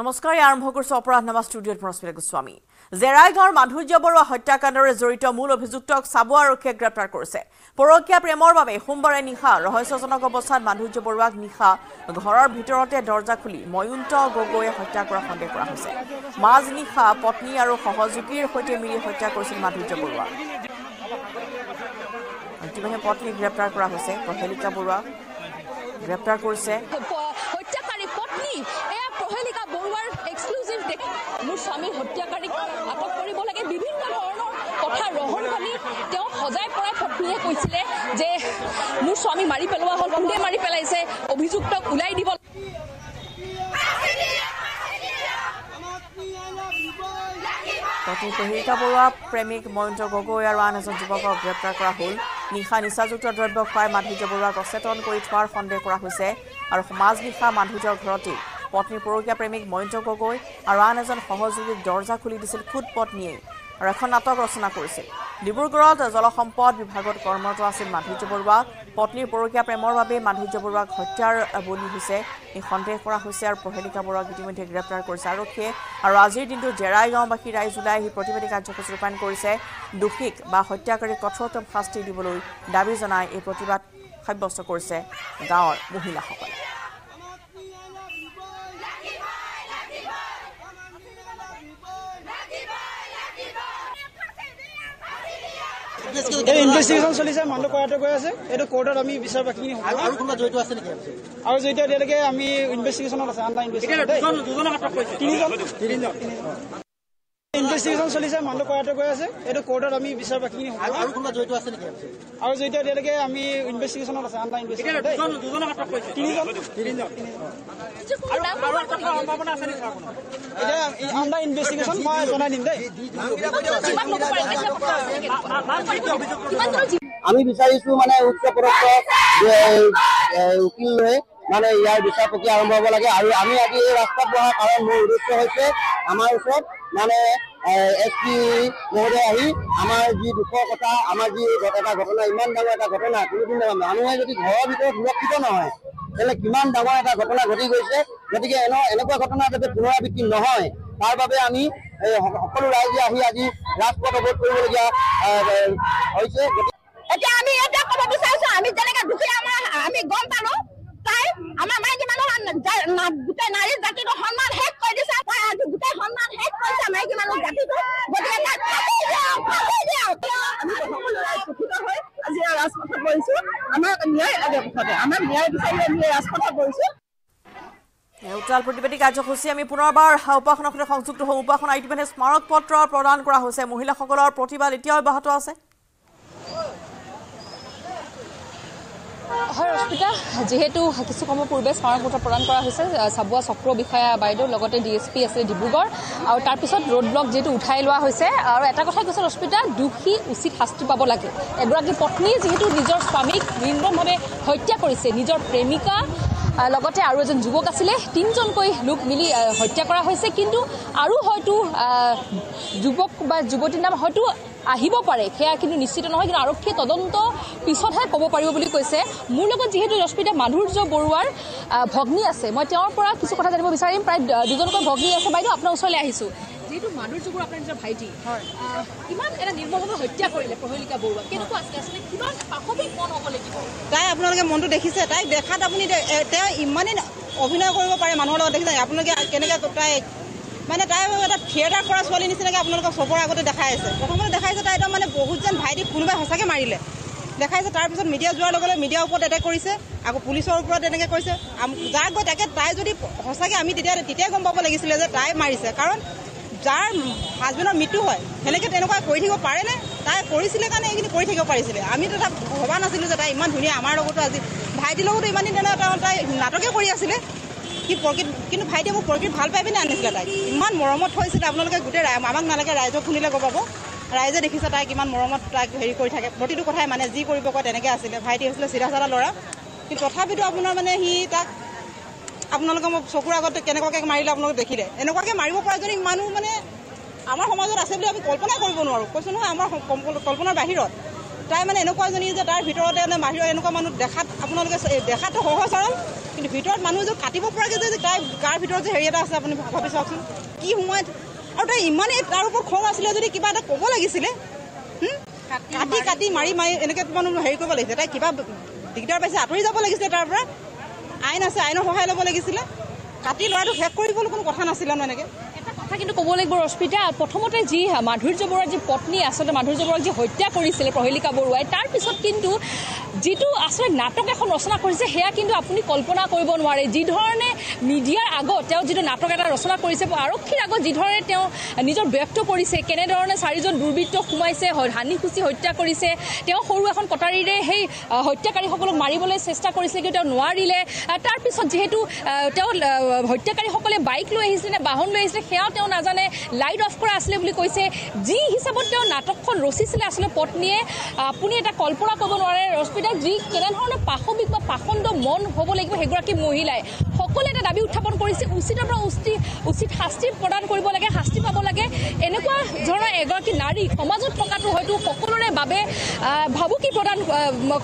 নমস্কাৰ আৰম্ভ কৰিছো অপৰাধ নামা ষ্টুডিঅ'ত প্ৰস্মিতা গোস্বামী জেৰাইগাঁৱৰ মাধুৰ্য বৰুৱা হত্যাকাণ্ডৰে জড়িত মূল অভিযুক্তক চাবুৱা আৰক্ষীয়ে গ্ৰেপ্তাৰ কৰিছে পৰকীয়া প্ৰেমৰ বাবে সোমবাৰে নিশা ৰহস্যজনক অৱস্থাত মাধুৰ্য বৰুৱাক নিশা ঘৰৰ ভিতৰতে দৰ্জা খুলি ময়ুন্ত গগৈয়ে হত্যা কৰা সন্দেহ কৰা হৈছে মাজ নিশা পত্নী আৰু সহযোগীৰ সৈতে মিলি হত্যা কৰিছিল মাধুৰ্য বৰুৱা ইতিমধ্যে পত্নী গ্ৰেপ্তাৰ কৰা হৈছে প্ৰহেলিকা বৰুৱা গ্ৰেপ্তাৰ কৰিছে হত্যাকাৰী পত্নী এয়া প্ৰহেলিকা বৰুৱাৰ এক্সক্লুসিভ মোৰ স্বামী হত্যাকাৰীক আটক কৰিব লাগে বিভিন্ন ধৰণৰ কথা ৰহণ কৰি তেওঁ সজাই পৰাই পত্নীয়ে কৈছিলে যে মোৰ স্বামী মাৰি পেলোৱা হ'ল কোনে মাৰি পেলাইছে অভিযুক্তক উলাই দিব পত্নী প্ৰহেলিকা বৰুৱা প্ৰেমিক ময়ন্ত গগৈ আৰু আন এজন যুৱকক গ্ৰেপ্তাৰ কৰা হ'ল নিশা নিচাযুক্ত দ্ৰব্য খুৱাই মাধুৰ্য বৰুৱাক অচেতন কৰি থোৱাৰ সন্দেহ কৰা হৈছে আৰু সমাজ নিশা মাধুৰ্যৰ ঘৰতে পত্নীৰ পৰকীয়া প্ৰেমিক ময়ন্ত গগৈ আৰু আন এজন সহযোগীক দৰ্জা খুলি দিছিল খুদ পত্নীয়ে আৰু এখন নাটক ৰচনা কৰিছিল ডিব্ৰুগড়ত জলসম্পদ বিভাগত কৰ্মৰত আছিল মাধুৰ্য বৰুৱা পত্নীৰ পৰকীয়া প্ৰেমৰ বাবে মাধুৰ্য বৰুৱাক হত্যাৰ বলি হৈছে এই সন্দেহ কৰা হৈছে আৰু প্ৰহেলিকা বৰুৱাক ইতিমধ্যে গ্ৰেপ্তাৰ কৰিছে আৰক্ষীয়ে আৰু আজিৰ দিনটো জেৰাইগাঁওবাসী ৰাইজ ওলাই আহি প্ৰতিবাদী কাৰ্যসূচী ৰূপায়ণ কৰিছে দোষীক বা হত্যাকাৰীক কঠোৰতম শাস্তি দিবলৈ দাবী জনাই এই প্ৰতিবাদ সাব্যস্ত কৰিছে গাঁৱৰ মহিলাসকলে ইনভেষ্টিগেশ্যন চলিছে মানুহ কৰাটো গৈ আছে এইটো কোৰ্টত আমি বিচাৰ বাকী আৰু কোনোবা জড়িত আছে নেকি আৰু জড়িত এতিয়ালৈকে আমি ইনভেষ্টিগেশ্যনত আছে আণ্ডাৰ ইনভেষ্টিগেশ্যন চলিছে মানুহ কৰাটো গৈ আছে এইটো কোৰ্টত আমি বিচাৰ বাকী আৰু কোনোবা জড়িত আছে নেকি আৰু জড়িত এতিয়ালৈকে আমি ইনভেষ্টিগেশ্যনত আছে আণ্ডাৰ আণ্ডাৰ ইনভেষ্টিগেশ্যন মই জনাই দিম দেই আমি বিচাৰিছো মানে উচ্চপদস্থ উকিল লৈ মানে ইয়াৰ বিচাৰ প্ৰক্ৰিয়া আৰম্ভ হ'ব লাগে আৰু আমি আজি এই ৰাস্তাত বহা কাৰণ মোৰ উদ্দেশ্য হৈছে আমাৰ ওচৰত মানে SP মহোদয় আহি আমাৰ যি দুখৰ কথা আমাৰ যি এটা ঘটনা ইমান ডাঙৰ এটা ঘটনা কোনোদিন মানুহে যদি ঘৰৰ ভিতৰত সুৰক্ষিত নহয় তেতিয়াহ'লে কিমান ডাঙৰ এটা ঘটনা ঘটি গৈছে গতিকে এনেকুৱা ঘটনা যাতে পুনৰাবৃত্তি নহয় তাৰ বাবে আমি সকলো ৰাইজে আহি আজি ৰাজপথ অৱৰোধ কৰিবলগীয়া হৈছে এতিয়া আমি এটা ক'ব বিচাৰিছো আমি যেনেকে দুখী আমি গম পালো তাই আমাৰ মাইকী মানুহ গোটেই নাৰী জাতিটো সন্মান শেষ কৰি দিছে তাই আজি গোটেই সন্মান শেষ কৰিছে মাইকী মানুহ জাতিটো গতিকে তাই আমি সকলো ৰাইজ দুখিত হৈ আজি ৰাজপথত বহিছো আমাক ন্যায় লাগে মুঠতে আমাক ন্যায় বিচাৰি আমি ৰাজপথত বহিছো উত্তাল প্ৰতিবাদী কাৰ্যসূচী আমি পুনৰবাৰ উপাসনাৰ সৈতে সংযুক্ত হওঁ উপাসনা ইতিমধ্যে স্মাৰক পত্ৰ প্ৰদান কৰা হৈছে মহিলাসকলৰ প্ৰতিবাদ এতিয়াও অব্যাহত আছে হয় ৰশ্মিতা যেহেতু কিছু সময় পূৰ্বে স্মাৰক পত্ৰ প্ৰদান কৰা হৈছে চাবুৱা চক্ৰ বিষয়া বাইদেউ লগতে DSP আছে ডিব্ৰুগড় আৰু তাৰপিছত ৰোড ব্লক যেহেতু উঠাই লোৱা হৈছে আৰু এটা কথা কৈছে ৰশ্মিতা দোষী উচিত শাস্তি পাব লাগে এগৰাকী পত্নীয়ে যেহেতু নিজৰ স্বামীক নিৰ্মমভাৱে হত্যা কৰিছে নিজৰ প্ৰেমিকা লগতে আৰু এজন যুৱক আছিলে তিনিজনকৈ লোক মিলি হত্যা কৰা হৈছে কিন্তু আৰু হয়তো যুৱক বা যুৱতীৰ নাম হয়তো আহিব পাৰে সেয়া কিন্তু নিশ্চিত নহয় কিন্তু আৰক্ষীয়ে তদন্ত পিছতহে ক'ব পাৰিব বুলি কৈছে মোৰ লগত যিহেতু ৰশ্মিতা মাধুৰ্য বৰুৱাৰ ভগ্নী আছে মই তেওঁৰ পৰা কিছু কথা জানিব বিচাৰিম প্ৰায় দুজনকৈ ভগ্নী আছে বাইদেউ আপোনাৰ ওচৰলৈ আহিছোঁ যেহেতু মাধুৰ্য বৰুৱা আপোনাৰ নিজৰ ভাইটি হয় কিমান এটা নিৰ্মমভাৱে হত্যা কৰিলে প্ৰহেলিকা বৰুৱা কেনেকুৱা আছিলে কিমান পাশবিক মন হ'ব লাগিব তাই আপোনালোকে মনটো দেখিছে তাইক দেখাত আপুনি তেওঁ ইমানেই অভিনয় কৰিব পাৰে মানুহৰ লগত দেখিছে আপোনালোকে কেনেকৈ তাই মানে তাই এটা থিয়েটাৰ কৰা ছোৱালী নিচিনাকৈ আপোনালোকক চবৰ আগতে দেখাই আছে প্ৰথমতে দেখাইছে তাই একদম মানে বহুত যেন ভাইটিক কোনোবাই সঁচাকৈ মাৰিলে দেখাইছে তাৰপিছত মিডিয়া যোৱাৰ লগে লগে মিডিয়াৰ ওপৰত এটেক কৰিছে আকৌ পুলিচৰ ওপৰত এনেকৈ কৰিছে যাক গৈ তাকে তাই যদি সঁচাকৈ আমি তেতিয়াই গম পাব লাগিছিলে যে তাই মাৰিছে কাৰণ যাৰ হাজবেণ্ডৰ মৃত্যু হয় সেনেকৈ তেনেকুৱা কৰি থাকিব পাৰেনে তাই কৰিছিলে কাৰণে এইখিনি কৰি থাকিব পাৰিছিলে আমিতো তাক ভবা নাছিলোঁ যে তাই ইমান ধুনীয়া আমাৰ লগতো আজি ভাইটিৰ লগতো ইমান দিন তাই নাটকে কৰি আছিলে কি প্ৰকৃত কিন্তু ভাইটিয়ে মোক প্ৰকৃত ভাল পাই পিনে আনিছিলে তাইক ইমান মৰমত থৈছিলে আপোনালোকে গোটেই আমাক নালাগে ৰাইজক শুনিলে গম পাব ৰাইজে দেখিছে তাইক ইমান মৰমত তাইক হেৰি কৰি থাকে প্ৰতিটো কথাই মানে যি কৰিব কয় তেনেকৈ আছিলে ভাইটি হৈছিলে চিধা চাধা ল'ৰা কিন্তু তথাপিতো আপোনাৰ মানে সি তাক আপোনালোকে মোক চকুৰ আগতে কেনেকুৱাকৈ মাৰিলে আপোনালোকে দেখিলে এনেকুৱাকৈ মাৰিব পৰা যদি মানুহ মানে আমাৰ সমাজত আছে বুলি আমি কল্পনা কৰিব নোৱাৰোঁ কৈছোঁ নহয় আমাৰ কল্পনাৰ বাহিৰত তাই মানে এনেকুৱা এজনী যে তাৰ ভিতৰতে মানে বাহিৰত এনেকুৱা মানুহ দেখাত আপোনালোকে দেখাটো সহজ সৰল কিন্তু ভিতৰত মানুহ যে কাটিব পৰাকৈ যে তাই গাৰ ভিতৰত যে হেৰি এটা আছে আপুনি ভাবি চাওকচোন কি সময়ত আৰু তাই ইমানেই তাৰ ওপৰত খং আছিলে যদি কিবা এটা ক'ব লাগিছিলে কাটি কাটি মাৰি মাৰি এনেকৈ মানুহ হেৰি কৰিব লাগিছিলে তাই কিবা দিগদাৰ পাইছে আঁতৰি যাব লাগিছিলে তাৰ পৰা আইন আছে আইনৰ সহায় ল'ব লাগিছিলে কাটি ল'ৰাটো শেষ কৰিবলৈ কোনো কথা নাছিলে ন এনেকৈ কথা কিন্তু ক'ব লাগিব ৰশ্মিতা প্ৰথমতে যি মাধুৰ্য বৰুৱাৰ যি পত্নী আচলতে মাধুৰ্য বৰুৱাক যি হত্যা কৰিছিলে প্ৰহেলিকা বৰুৱাই তাৰপিছত কিন্তু যিটো আচলতে নাটক এখন ৰচনা কৰিছে সেয়া কিন্তু আপুনি কল্পনা কৰিব নোৱাৰে যিধৰণে মিডিয়াৰ আগত তেওঁ যিটো নাটক এটা ৰচনা কৰিছে আৰক্ষীৰ আগত যিধৰণে তেওঁ নিজৰ ব্যক্ত কৰিছে কেনেধৰণে 4জন দুৰ্বৃত্ত সোমাইছে হানি খুচি হত্যা কৰিছে তেওঁ সৰু এখন কটাৰীৰে সেই হত্যাকাৰীসকলক মাৰিবলৈ চেষ্টা কৰিছিলে কিন্তু তেওঁ নোৱাৰিলে তাৰপিছত যিহেতু তেওঁ হত্যাকাৰীসকলে বাইক লৈ আহিছিলে নে বাহন লৈ আহিছিলে সেয়াও তেওঁ নাজানে লাইট অফ কৰা আছিলে বুলি কৈছে যি হিচাপত তেওঁ নাটকখন ৰচিছিলে আচলতে পত্নীয়ে আপুনি এটা কল্পনা কৰিব নোৱাৰে ৰশ্মিতা যি কেনেধৰণে পাশবিক বা পাখণ্ড মন হ'ব লাগিব সেইগৰাকী মহিলাই সকলোৱে এটা দাবী উত্থাপন কৰিছে উচিতৰ পৰা উচিত শাস্তি প্ৰদান কৰিব লাগে শাস্তি পাব লাগে এনেকুৱা ধৰণৰ এগৰাকী নাৰী সমাজত থকাটো হয়তো সকলোৰে বাবে ভাবুকি প্ৰদান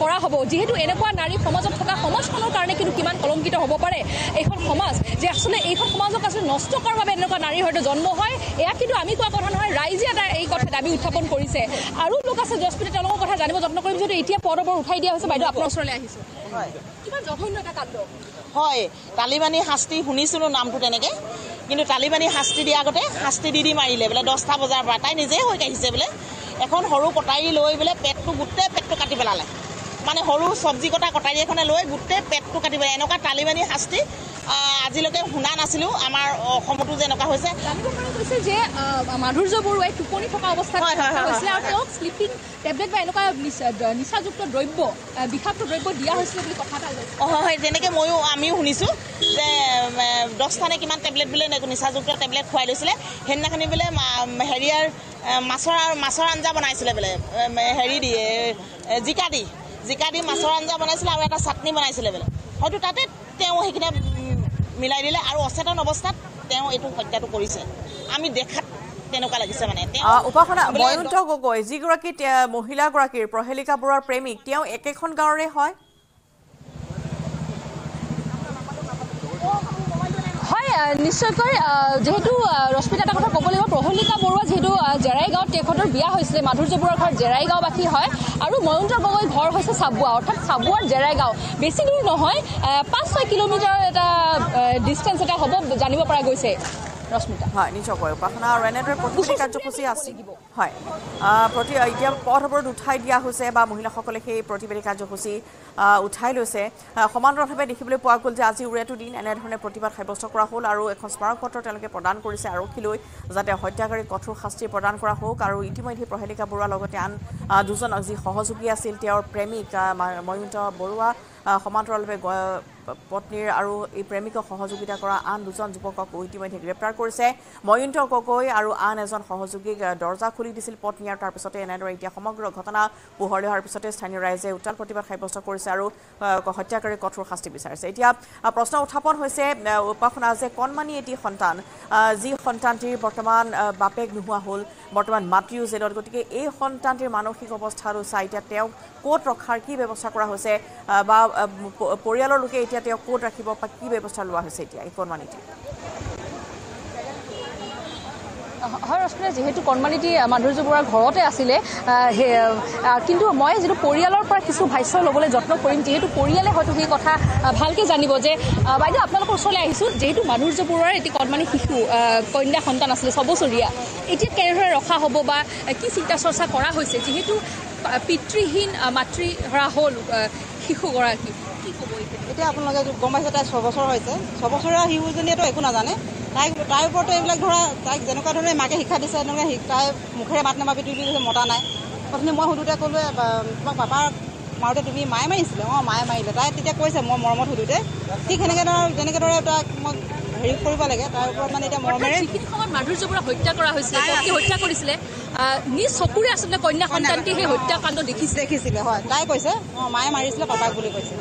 কৰা হ'ব যিহেতু এনেকুৱা নাৰী সমাজত থকা সমাজখনৰ কাৰণে কিন্তু কিমান কলংকিত হ'ব পাৰে এইখন সমাজ যে আচলতে এইখন সমাজক আচলতে নষ্ট কৰাৰ বাবে এনেকুৱা নাৰী হয়তো জন্ম হয় এয়া কিন্তু আমি কোৱা কথা নহয় ৰাইজে এটা এই কথা দাবী উত্থাপন কৰিছে আৰু লোক আছে জছপ্ৰীতে তেওঁলোকৰ কথা জানিব যত্ন কৰিম যিহেতু এতিয়া পদবোৰ উঠাই দিয়া হৈছে বাইদেউ আপোনাৰ ওচৰলৈ আহিছোঁ কিমান জঘন্য এটা কাণ্ড হয় তালিবানী শাস্তি শুনিছিলোঁ নামটো তেনেকৈ কিন্তু তালিবানী শাস্তি দিয়া আগতে শাস্তি দি মাৰিলে বোলে 10টা বজাৰ পৰা তাই নিজেই হৈ আহিছে বোলে এখন সৰু কটাৰী লৈ বোলে গোটেই পেটটো কাটি পেলালে মানে সৰু চব্জি কটা কটাৰী এখনে লৈ গোটেই পেটটো কাটি পেলালে এনেকুৱা তালিবানী শাস্তি আজিলৈকে শুনা নাছিলোঁ আমাৰ অসমতো যে এনেকুৱা হৈছে জানিব পৰা গৈছে যে মাধুৰ্য বৰুৱাই টোপনি থকা অৱস্থাত হৈছিলে আৰু তেওঁক স্লিপিং টেবলেট বা এনেকুৱা নিচাযুক্ত দ্ৰব্য বিষাক্ত দ্ৰব্য দিয়া হৈছিলে বুলি কথা এটা হয় তেনেকৈ আমিও শুনিছোঁ যে 10টা নে কিমান টেবলেট বোলে নিচাযুক্ত টেবলেট খুৱাই লৈছিলে সেইদিনাখনি বোলে হেৰিয়াৰ মাছৰ আঞ্জা বনাইছিলে বোলে হেৰি দি জিকা দি মাছৰ আঞ্জা বনাইছিলে আৰু এটা চাটনি বনাইছিলে বোলে হয়তো তাতে তেওঁ সেইখিনি মিলাই দিলে আৰু অচেতন অৱস্থাত তেওঁ এইটো হত্যাটো কৰিছে আমি দেখাত তেনেকুৱা লাগিছে মানে উপাসনা ময়ন্ত গগৈ যিগৰাকী মহিলাগৰাকীৰ প্ৰহেলিকা বৰুৱাৰ প্ৰেমিক তেওঁ একেখন গাঁৱৰে হয় নিশ্চয়কৈ যেহেতু ৰশ্মিতা এটা কথা ক'ব লাগিব প্ৰহেলিকা বৰুৱা যিহেতু জেৰাইগাঁৱত তেখেতৰ বিয়া হৈছিলে মাধুৰ্য বৰুৱাৰ ঘৰ জেৰাইগাঁওবাসী হয় আৰু ময়ন্ত গগৈ ঘৰ হৈছে চাবুৱা অৰ্থাৎ চাবুৱাৰ জেৰাইগাঁও বেছি দূৰ নহয় 5-6 কিলোমিটাৰ এটা ডিষ্টেঞ্চ এটা হ'ব জানিব পৰা গৈছে ৰশ্মিতা হয় নিশ্চয়কৈ উপাসনা আৰু এনেদৰে প্ৰতিবাদী কাৰ্যসূচী আছে হয় এতিয়া পথবোৰত উঠাই দিয়া হৈছে বা মহিলাসকলে সেই প্ৰতিবাদী কাৰ্যসূচী উঠাই লৈছে সমান্তৰালভাৱে দেখিবলৈ পোৱা গ'ল যে আজি উৰেটো দিন এনেধৰণে প্ৰতিবাদ সাব্যস্ত কৰা হ'ল আৰু এখন স্মাৰক পত্ৰ তেওঁলোকে প্ৰদান কৰিছে আৰক্ষীলৈ যাতে হত্যাকাৰীক কঠোৰ শাস্তি প্ৰদান কৰা হওক আৰু ইতিমধ্যে প্ৰহেলিকা বৰুৱাৰ লগতে আন দুজন যি সহযোগী আছিল তেওঁৰ প্ৰেমিক ময়ন্ত বৰুৱা সমান্তৰালভাৱে পত্নীৰ আৰু এই প্ৰেমিকক সহযোগিতা কৰা আন দুজন যুৱকক ইতিমধ্যে গ্ৰেপ্তাৰ কৰিছে ময়ন্ত গগৈ আৰু আন এজন সহযোগীক দৰ্জা খুলি দিছিল পত্নী আৰু তাৰপিছতে এনেদৰে এতিয়া সমগ্ৰ ঘটনা পোহৰলৈ অহাৰ পিছতে স্থানীয় ৰাইজে উত্তাল প্ৰতিবাদ সাব্যস্ত কৰিছে আৰু হত্যাকাৰীৰ কঠোৰ শাস্তি বিচাৰিছে এতিয়া প্ৰশ্ন উত্থাপন হৈছে উপাসনা যে কণমানি এটি সন্তান যি সন্তানটিৰ বৰ্তমান বাপেক নোহোৱা হ'ল বৰ্তমান মাতৃও জেলত গতিকে এই সন্তানটিৰ মানসিক অৱস্থাটো চাই এতিয়া তেওঁক ক'ত ৰখাৰ কি ব্যৱস্থা কৰা হৈছে বা পৰিয়ালৰ লোকে এতিয়া তেওঁক ক'ত ৰাখিব বা কি ব্যৱস্থা লোৱা হৈছে এতিয়া এই কণমানিটি হয় ৰশ্মিতা যেহেতু কণমানিটি মাধুৰ্য বৰুৱাৰ ঘৰতে আছিলে কিন্তু মই যিটো পৰিয়ালৰ পৰা কিছু ভাষ্য ল'বলৈ যত্ন কৰিম যিহেতু পৰিয়ালে হয়তো সেই কথা ভালকৈ জানিব যে বাইদেউ আপোনালোকৰ ওচৰলৈ আহিছোঁ যিহেতু মাধুৰ্য বৰুৱাৰ এটি কণমানি শিশু কন্যা সন্তান আছিলে 6 বছৰীয়া এতিয়া কেনেদৰে ৰখা হ'ব বা কি চিন্তা চৰ্চা কৰা হৈছে যিহেতু পিতৃহীন মাতৃহৰা হ'ল শিশুগৰাকী কি ক'ব এতিয়া আপোনালোকে গম পাইছে তাই 6 বছৰ হৈছে 6 বছৰীয়া শিশুজনীয়েতো একো নাজানে তাইৰ ওপৰতো এইবিলাক ধৰা তাইক যেনেকুৱা ধৰণে মাকে শিক্ষা দিছে তেনেকৈ তাই মুখেৰে মাত নামাবি তুলি দিছে মতা নাই প্ৰথমে মই সুধোতে ক'লোৱে তোমাক পাপাৰ মাৰোঁতে তুমি মায়ে মাৰিছিলে মায়ে মাৰিলে তাই তেতিয়া কৈছে মই মৰমত সুধোতে ঠিক সেনেকৈ যেনেকৈ ধৰে তাক মই হেৰি কৰিব লাগে তাৰ ওপৰত মানে এতিয়া মৰমেৰে যিখিনি সময়ত মাধুৰ্য বৰুৱাক হত্যা কৰা হৈছিলে হত্যা কৰিছিলে নিজ চকুৰে আচলতে কন্যা সন্তানটি সেই হত্যাকাণ্ড দেখিছিলে হয় তাই কৈছে মায়ে মাৰিছিলে পাপাক বুলি কৈছে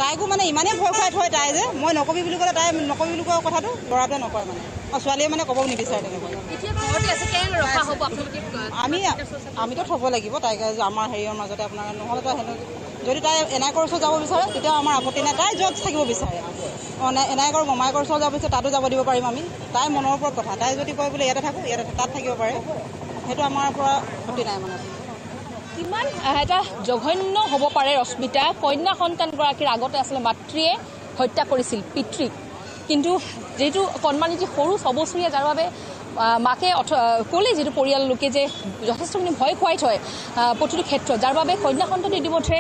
তাইকো মানে ইমানেই ভয় খুৱাই থয় তাই যে মই নকবি বুলি ক'লে তাই নকবি বুলি কোৱা কথাটো ল'ৰাটোৱে নকয় মানে ছোৱালীয়ে মানে ক'ব নিবিচাৰে তেনেকৈ আমিতো থ'ব লাগিব তাইক আমাৰ হেৰিয়ৰ মাজতে আপোনাৰ নহ'লে তাই যদি তাই এনায়কৰ ওচৰত যাব বিচাৰে তেতিয়াও আমাৰ আপত্তি নাই তাই য'ত থাকিব বিচাৰে এনায়কৰ মমায়কৰ ওচৰত যাব বিচাৰে তাতো যাব দিব পাৰিম আমি তাই মনৰ ওপৰত কথা তাই যদি কয় বোলে ইয়াতে থাকোঁ ইয়াতে তাত থাকিব পাৰে সেইটো আমাৰ পৰা আপত্তি নাই মানে কিমান এটা জঘন্য হ'ব পাৰে ৰশ্মিতা কন্যা সন্তানগৰাকীৰ আগতে আচলতে মাতৃয়ে হত্যা কৰিছিল পিতৃক কিন্তু যিটো কণমানি যি সৰু 6 বছৰীয়া যাৰ বাবে মাকে ক'লে যিটো পৰিয়ালৰ লোকে যে যথেষ্টখিনি ভয় খুৱাই থয় প্ৰতিটো ক্ষেত্ৰত যাৰ বাবে কন্যা সন্তান ইতিমধ্যে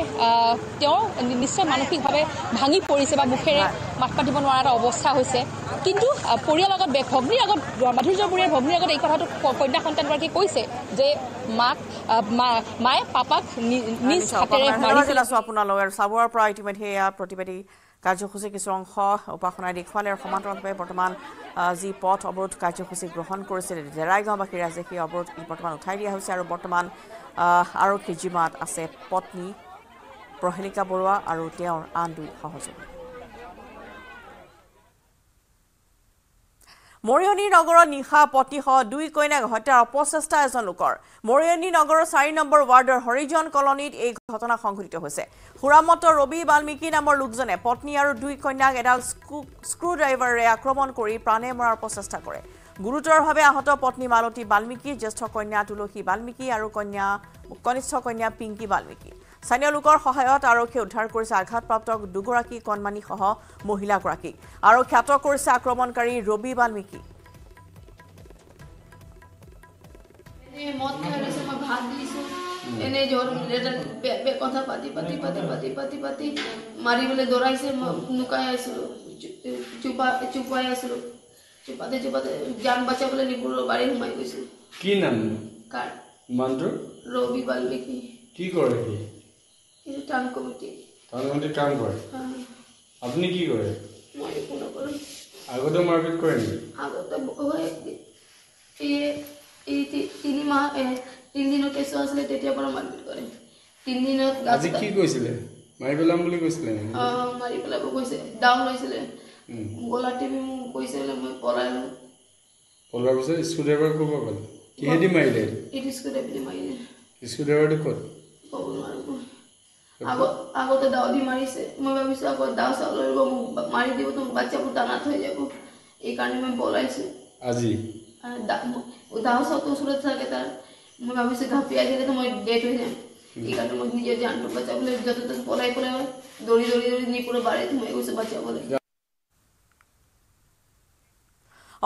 তেওঁ নিশ্চয় মানসিকভাৱে ভাঙি পৰিছে বা মুখেৰে মাত পাতিব নোৱাৰা এটা অৱস্থা হৈছে কিন্তু পৰিয়ালৰ আগত ভগ্নীৰ আগত মাধুৰ্য বুঢ়ীৰ ভগ্নীৰ আগত এই কথাটো কন্যা সন্তানগৰাকী কৈছে যে মায়ে পাপাক নিজ হাতেৰে মাৰিছিল আপোনালোকে চাবুৱাৰ পৰা ইতিমধ্যে এয়া প্ৰতিবাদী কাৰ্যসূচীৰ কিছু অংশ উপাসনাই দেখুৱালে আৰু সমান্তৰালভাৱে বৰ্তমান যি পথ অৱৰোধ কাৰ্যসূচী গ্ৰহণ কৰিছিল জেৰাইগাঁওবাসী ৰাইজে সেই অৱৰোধ বৰ্তমান উঠাই দিয়া হৈছে আৰু বৰ্তমান আৰক্ষীৰ জিম্মাত আছে পত্নী প্ৰহেলিকা বৰুৱা আৰু তেওঁৰ আন 2 সহযোগী মৰিয়নি নগৰৰ নিশা পত্নীসহ 2 কন্যাক হত্যাৰ অপচেষ্টা এজন লোকৰ মৰিয়নি নগৰৰ 4 নম্বৰ ৱাৰ্ডৰ হৰিজন কলনীত এই ঘটনা সংঘটিত হৈছে হুৰামত ৰবি বাল্মীকি নামৰ লোকজনে পত্নী আৰু 2 কন্যাক এডাল স্ক্ৰু ড্ৰাইভাৰেৰে আক্ৰমণ কৰি প্ৰাণে মৰাৰ প্ৰচেষ্টা কৰে গুৰুতৰভাৱে আহত পত্নী মালতী বাল্মীকি জ্যেষ্ঠ কন্যা তুলসী বাল্মীকি আৰু কনিষ্ঠ কন্যা পিংকি বাল্মীকি স্থানীয় লোকৰ সহায়ত আৰক্ষীয়ে উদ্ধাৰ কৰিছে আঘাতপ্ৰাপ্ত 2 গৰাকী কণমানিসহ মহিলাগৰাকীক আৰক্ষীয়ে আটক কৰিছে আক্ৰমণকাৰী ৰবি বাল্মীকি মদ খাই লৈছে মই ভাত দিছোঁ এনে জোৰ কথা পাতি মাৰিবলৈ দৌৰাইছে মই লুকাই আছিলোঁ চুপাই আছিলোঁ চুপাতে জান বচাবলৈ নিপুৰৰ বাৰী সোমাই গৈছোঁ কি নাম কাৰ মানটো ৰবি বাল্মীকি কি কৰে কি এই টাউন কমিটি কাম কৰে আপুনি কি কৰে মই একো নকৰোঁ আগতে মাৰপিট কৰে নেকি আগতে এই 3 মাহ 3 দিনৰ কেছ আছিলে তেতিয়াৰ পৰা মাৰপিট কৰে 3 দিনত আজি কি কৈছিলে মাৰি পেলাম বুলি কৈছিলে মাৰি পেলাব কৈছে ডাউন লৈছিলে গলা টিভি মোক কৈছে মই পলাইলোঁ পলোৱাৰ পিছত স্ক্ৰু ড্ৰাইভাৰ ক'ব পালে কিহেদি মাৰিলে এইটো স্ক্ৰু ড্ৰাইভাৰে মাৰিলে স্ক্ৰু ড্ৰাইভাৰটো ক'ত ক'ব নোৱাৰোঁ আগতে দাউদি মাৰিছে মই ভাবিছোঁ আকৌ দাও চাউল লাগিব মোক মাৰি দিব তো বাচ্চাবোৰ টানাত হৈ যাব এইকাৰণে মই পলাইছোঁ আজি দাও চাউলটো ওচৰত থাকে তাৰ মই ভাবিছোঁ ঘাপিয়াই দিলেতো মই ডেথ হৈ যাম এইকাৰণে মই নিজৰ জানটো বচাবলৈ য'তে ত'তে পলাই দৌৰি নিপুৰৰ বাৰীত সোমাই গৈছোঁ বচাবলৈ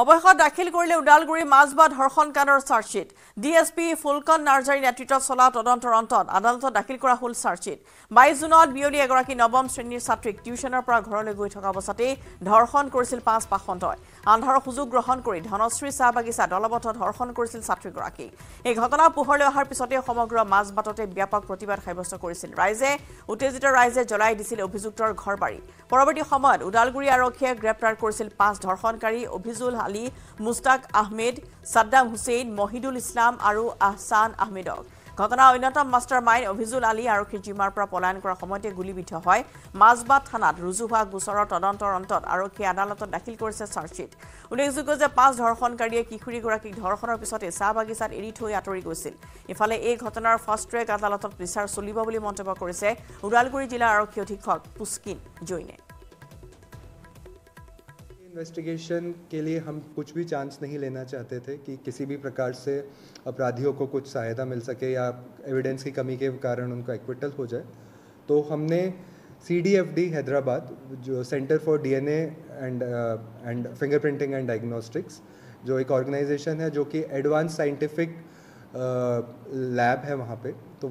অৱশেষত দাখিল কৰিলে ওদালগুৰি মাজবাট ধৰ্ষণ কাণ্ডৰ চাৰ্জশ্বিট ডিএছপি ফুলকন নাৰ্জাৰী নেতৃত্বত চলা তদন্তৰ অন্তত আদালতত দাখিল কৰা হ'ল চাৰ্জশ্বিট 22 জুনত বিয়লি এগৰাকী নৱম শ্ৰেণীৰ ছাত্ৰীক টিউচনৰ পৰা ঘৰলৈ গৈ থকা অৱস্থাতেই ধৰ্ষণ কৰিছিল 5 পাখণ্ডই আন্ধাৰৰ সুযোগ গ্ৰহণ কৰি ধনশ্ৰী চাহ বাগিচা দলবদ্ধ ধৰ্ষণ কৰিছিল ছাত্ৰীগৰাকীক এই ঘটনা পোহৰলৈ অহাৰ পিছতে সমগ্ৰ মাজবাটতে ব্যাপক প্ৰতিবাদ সাব্যস্ত কৰিছিল ৰাইজে উত্তেজিত ৰাইজে জ্বলাই দিছিল অভিযুক্তৰ ঘৰবাৰী পৰৱৰ্তী সময়ত ওদালগুৰি আৰক্ষীয়ে গ্ৰেপ্তাৰ কৰিছিল 5 ধৰ্ষণকাৰী অভিজুল আলী মুস্তাক আহমেদ সাদ্দাম হুছেইন মহিদুল ইছলাম আৰু আহসান আহমেদক ঘটনাৰ অন্যতম মাষ্টাৰ মাইণ্ড অভিজুল আলী আৰক্ষীৰ জিম্মাৰ পৰা পলায়ন কৰাৰ সময়তে গুলীবিদ্ধ হয় মাজবাট থানাত ৰুজু হোৱা গোচৰৰ তদন্তৰ অন্তত আৰক্ষীয়ে আদালতত দাখিল কৰিছে চাৰ্জশ্বিট উল্লেখযোগ্য যে 5 ধৰ্ষণকাৰীয়ে কিশোৰীগৰাকীক ধৰ্ষণৰ পিছতে চাহ বাগিচাত এৰি থৈ আঁতৰি গৈছিল ইফালে এই ঘটনাৰ ফাষ্ট ট্ৰেক আদালতত বিচাৰ চলিব বুলি মন্তব্য কৰিছে ওদালগুৰি জিলা আৰক্ষী অধীক্ষক পুষ্কিন জৈনে इन्वेस्टिगेशन के लिए हम कुछ भी चांस नहीं लेना चाहते थे कि किसी भी प्रकार से अपराधियों को कुछ सहायता मिल सके या एविडेंस की कमी के कारण उनको एक्विटल हो जाए तो हमने CDFD हैदराबाद जो centre for DNA and fingerprinting and diagnostics जो एक ऑर्गेनाइजेशन है जो कि एडवांस साइंटिफिक लैब है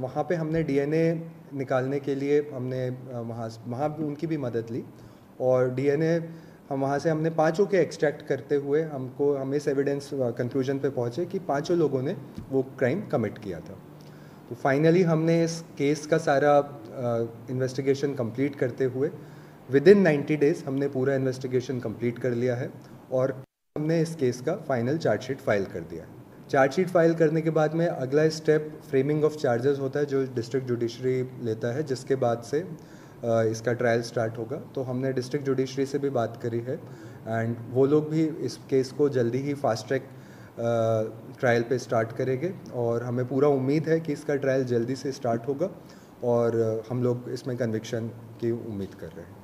वहाँ पे हमने DNA निकालने के लिए हमने वहाँ उनकी भी मदद ली और DNA वहाँ से हमने 5 के एक्सट्रैक्ट करते हुए हम इस एविडेंस कंक्लूजन पे पहुँचे कि 5 लोगों ने वो क्राइम कमिट किया था तो फाइनली हमने इस केस का सारा इन्वेस्टिगेशन कंप्लीट करते हुए विदिन 90 डेज़ हमने पूरा इन्वेस्टिगेशन कंप्लीट कर लिया है और हमने इस केस का फाइनल चार्जशीट फाइल कर दिया है चार्जशीट फाइल करने के बाद में अगला स्टेप फ्रेमिंग ऑफ चार्जेस होता है जो डिस्ट्रिक्ट जुडिशरी लेता है जिसके बाद से इसका ट्रायल स्टार्ट होगा। तो हमने डिस्ट्रिक्ट जुडिशरी से भी बात करी है एंड वो लोग भी इस केस को जल्दी ही फास्ट ट्रैक ट्रायल पे स्टार्ट करेंगे और हमें पूरा उम्मीद है कि इसका ट्रायल जल्दी से स्टार्ट होगा और हम लोग इसमें कन्विक्शन की उम्मीद कर रहे हैं।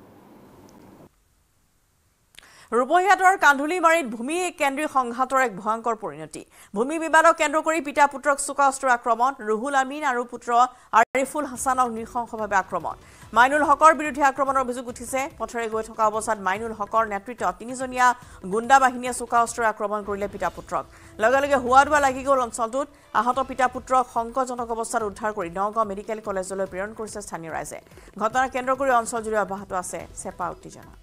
ৰূপহীয়াতৰ কান্ধুলিমাৰীত ভূমি কেন্দ্ৰীয় সংঘাতৰ এক ভয়ংকৰ পৰিণতি। ভূমি বিবাদক কেন্দ্ৰ কৰি পিতা পুত্ৰক চোকা অস্ত্ৰৰ আক্ৰমণ, ৰুহুল আমিন আৰু পুত্ৰ আৰিফুল হাছানক নৃশংসভাৱে আক্ৰমণ। মাইনুল হকৰ বিৰুদ্ধে আক্ৰমণৰ অভিযোগ উঠিছে। পথৰে গৈ থকা অৱস্থাত মাইনুল হকৰ নেতৃত্বত 3জনীয়া গুণ্ডা বাহিনীয়ে চোকা অস্ত্ৰৰ আক্ৰমণ কৰিলে পিতা পুত্ৰক। লগে লগে হুৱাদুৱা লাগি গ'ল অঞ্চলটোত। আহত পিতা পুত্ৰক সংকটজনক অৱস্থাত উদ্ধাৰ কৰি নগাঁও মেডিকেল কলেজলৈ প্ৰেৰণ কৰিছে স্থানীয় ৰাইজে। ঘটনাক কেন্দ্ৰ কৰি অঞ্চলজুৰি অব্যাহত আছে চেপা উত্তেজনা।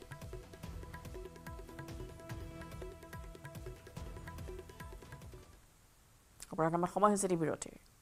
অপৰাধ নামত সময় হৈছে বিৰতিৰ।